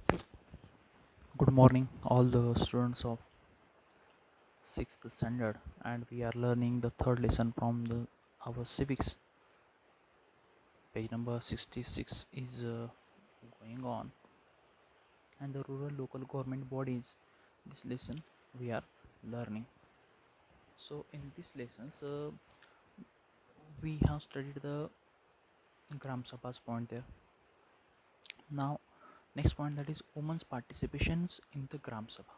Good morning, all the students of 6th standard, and we are learning the third lesson from our civics. Page number 66 is going on, and the rural local government bodies. This lesson we are learning. So, in this lessons, we have studied the Gram Sabha's point there. Now, next point, that is women's participations in the Gram Sabha.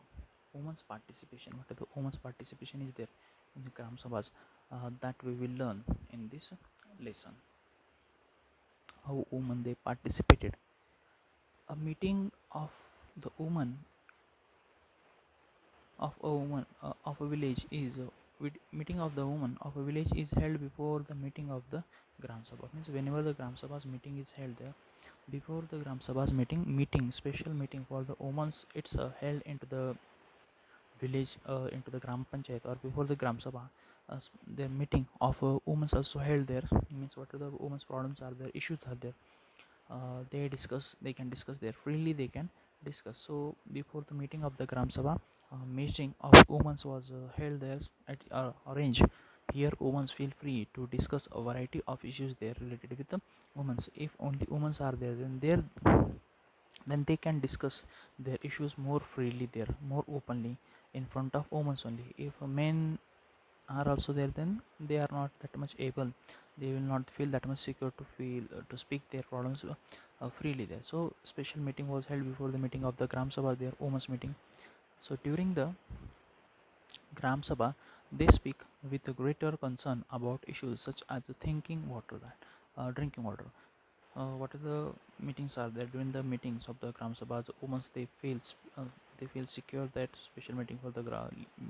Women's participation. What are the women's participation is there in the Gram Sabhas? That we will learn in this lesson. How women they participated. A meeting the woman of a village is meeting of the woman of a village is held before the meeting of the Gram Sabha. Means whenever the Gram Sabha's meeting is held there, before the Gram Sabha's meeting special meeting for the women's, it's held into the village, into the Gram Panchayat, or before the Gram Sabha. The meeting of women's also held there. Means what are the women's problems are there, issues are there, they can discuss there freely, they can discuss. So before the meeting of the Gram Sabha, meeting of women was held there at arranged. Here women feel free to discuss a variety of issues there related with the women. If only women are there, then they can discuss their issues more freely there, more openly, in front of women only. If men are also there, then they are not that much able, they will not feel that much secure to feel to speak their problems freely there. So special meeting was held before the meeting of the Gram Sabha, their women's meeting. So during the Gram Sabha, they speak with a greater concern about issues such as the thinking water, drinking water. What are the meetings are there? During the meetings of the Gram Sabha, the women they feel secure that special meeting for the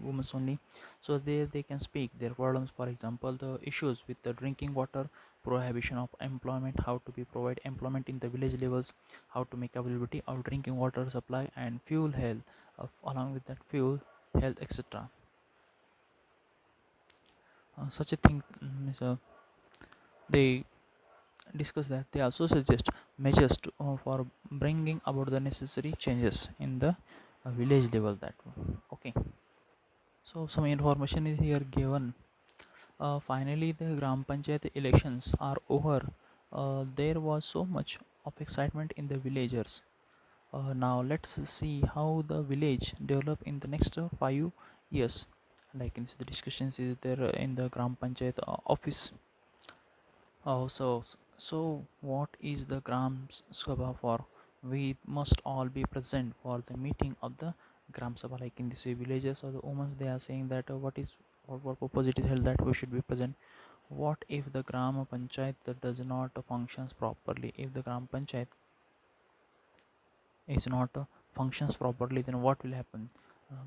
women only, so they can speak their problems. For example, the issues with the drinking water, prohibition of employment, how to be provide employment in the village levels, how to make availability of drinking water supply, and fuel health, along with that fuel health, etc. Such a thing is they discuss that. They also suggest measures for bringing about the necessary changes in the village level. That okay. So some information is here given. Finally, the Gram Panchayat elections are over. There was so much of excitement in the villagers. Now let's see how the village develop in the next 5 years. Like in the discussions is there in the Gram Panchayat office. So what is the Gram Sabha for? We must all be present for the meeting of the Gram Sabha. Like in the villages or the women, they are saying that what purpose it is held that we should be present. What if the Gram Panchayat that does not functions properly? If the Gram Panchayat is not functions properly, then what will happen?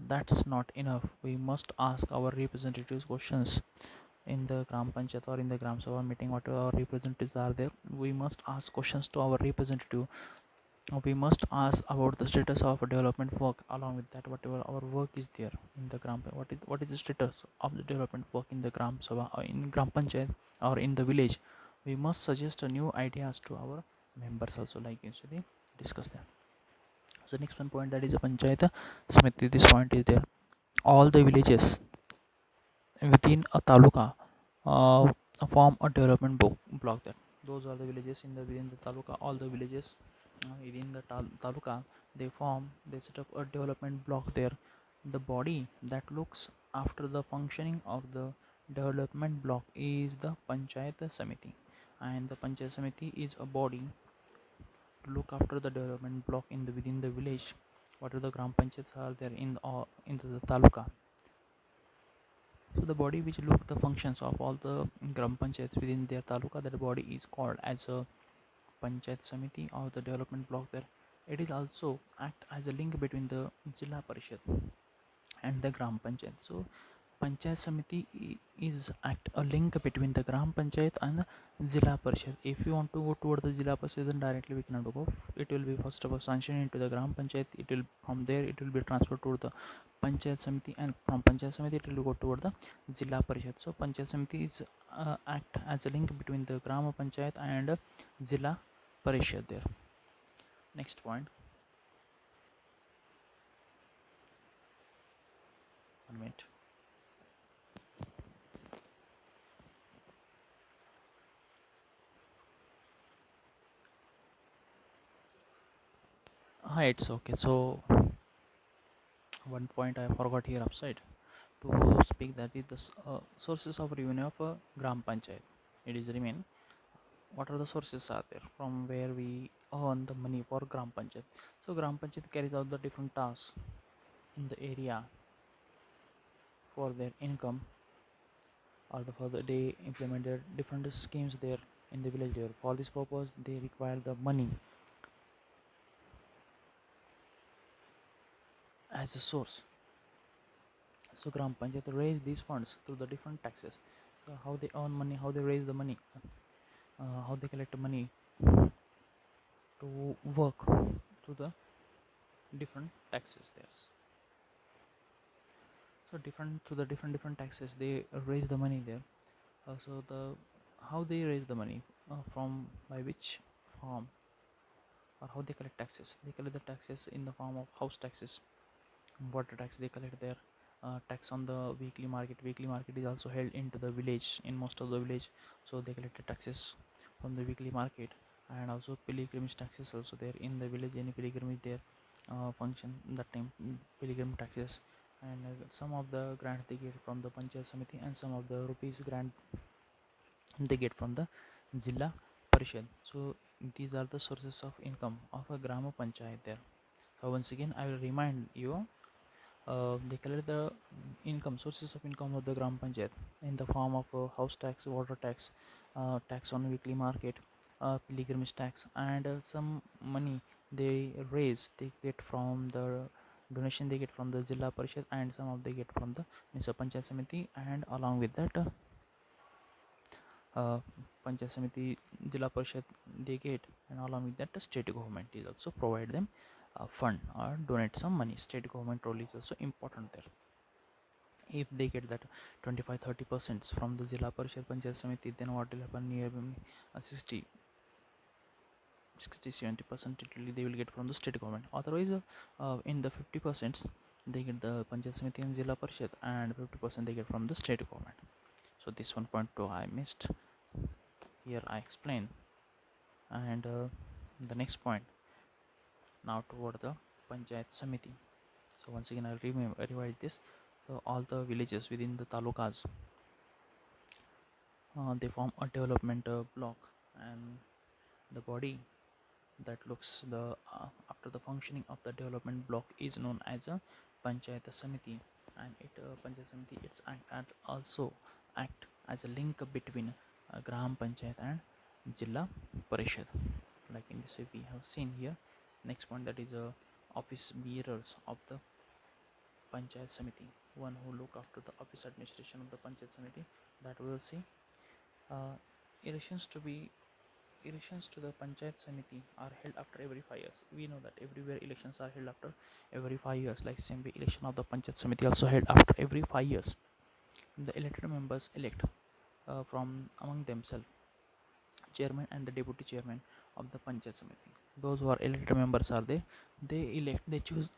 That's not enough. We must ask our representatives questions in the Gram Panchayat or in the Gram Sabha meeting. Whatever our representatives are there, we must ask questions to our representative. We must ask about the status of development work. Along with that, whatever our work is there in the what is the status of the development work in the Gram Sabha or in Gram Panchayat or in the village. We must suggest new ideas to our members also, like usually discuss that. So next one point, that is a Panchayat Samiti. This point is there. All the villages within a taluka uh, form a development block. That those are the villages in the within the taluka. All the villages within the taluka, they set up a development block there. The body that looks after the functioning of the development block is the Panchayat Samiti, and the Panchayat Samiti is a body to look after the development block in the within the village. What are the Gram Panchayats are there into the taluka? So the body which look the functions of all the Gram Panchayats within their taluka, that body is called as a Panchayat Samiti or the development block there. It is also act as a link between the Jilla Parishad and the Gram Panchayat. So Panchayat Samiti is act a link between the Gram Panchayat and the Jilla Parishad. If you want to go toward the Jilla Parishad, then directly we cannot go. It will be first of all sanctioned into the Gram Panchayat. It will from there it will be transferred to the Panchayat Samiti, and from Panchayat Samiti it will go toward the Jilla Parishad. So Panchayat Samiti is act as a link between the Gram Panchayat and Jilla Parishad there. Next point. Hi, it's okay. So one point I forgot here upside to speak, that is the sources of revenue of a gram panchayat. It is remain, what are the sources are there from where we earn the money for gram panchayat. So gram panchayat carries out the different tasks in the area for their income, or the for the they implemented different schemes there in the village level. For this purpose they require the money as a source. So gram panchayat raise these funds through the different taxes. So how they earn money, how they raise the money, how they collect money to work to the different taxes there. So different to the different taxes they raise the money there. So the how they raise the money, from by which form, or how they collect taxes. They collect the taxes in the form of house taxes, water tax they collect there, tax on the weekly market. Weekly market is also held into the village, in most of the village, so they collect the taxes from the weekly market. And also pilgrimage taxes also there in the village. Any pilgrimage there function that time, pilgrim taxes. And some of the grant they get from the panchayat samiti, and some of the rupees grant they get from the Jilla Parishad. So these are the sources of income of a Grama Panchayat there. So once again I will remind you, they collect the income, sources of income of the Gram Panchayat in the form of house tax, water tax, tax on weekly market, pilgrimage tax, and some money they raise they get from the donation they get from the Jilla Parishad, and some of they get from the Nisa Panchayat Samiti, and along with that uh, Panchayat Samiti, Jilla Parishad they get, and along with that the state government is also provide them fund or donate some money. State government role is also important there. If they get that 25-30% from the Jilla Parishad Panchayat Samiti, then what will happen? Near 60 70% they will get from the state government. Otherwise in the 50% they get the Panchayat Samiti and Jilla Parishad, and 50% they get from the state government. So this 1.2 I missed here, I explain. And the next point, now toward the Panchayat Samiti. So once again I'll revise this. So all the villages within the talukas, they form a development block, and the body that looks the after the functioning of the development block is known as a Panchayat Samiti. And it Panchayat Samiti, it's also act as a link between Gram Panchayat and Jilla Parishad. Like in this way we have seen here. Next point, that is office bearers of the Panchayat Samiti, one who look after the office administration of the Panchayat Samiti, that we will see. uh, elections to be Elections to the Panchayat Samiti are held after every 5 years. We know that everywhere elections are held after every 5 years. Like same way, election of the Panchayat Samiti also held after every 5 years. The elected members elect from among themselves chairman and the deputy chairman of the Panchayat Samiti. Those who are elected members are they choose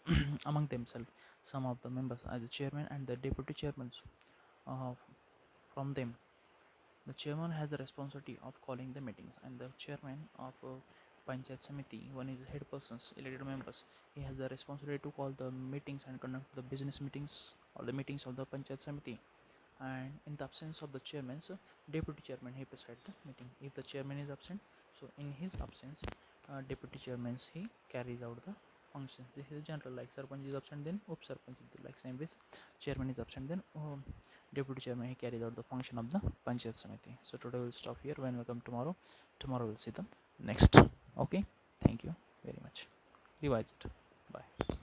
among themselves some of the members as the chairman and the deputy chairmen. uh, from them, the chairman has the responsibility of calling the meetings, and the chairman of Panchayat Samiti, one is head persons, elected members. He has the responsibility to call the meetings and conduct the business meetings or the meetings of the Panchayat Samiti. And in the absence of the chairman, so deputy chairman he presides the meeting. If the chairman is absent, so in his absence, deputy chairman he carries out the function. This is general, like sarpanch is absent, then up sarpanch is like same way. Chairman is absent, then deputy chairman he carries out the function of the Panchayat Samiti. So today we'll stop here. When we come tomorrow, we'll see the next. Okay, thank you very much. Revise it. Bye.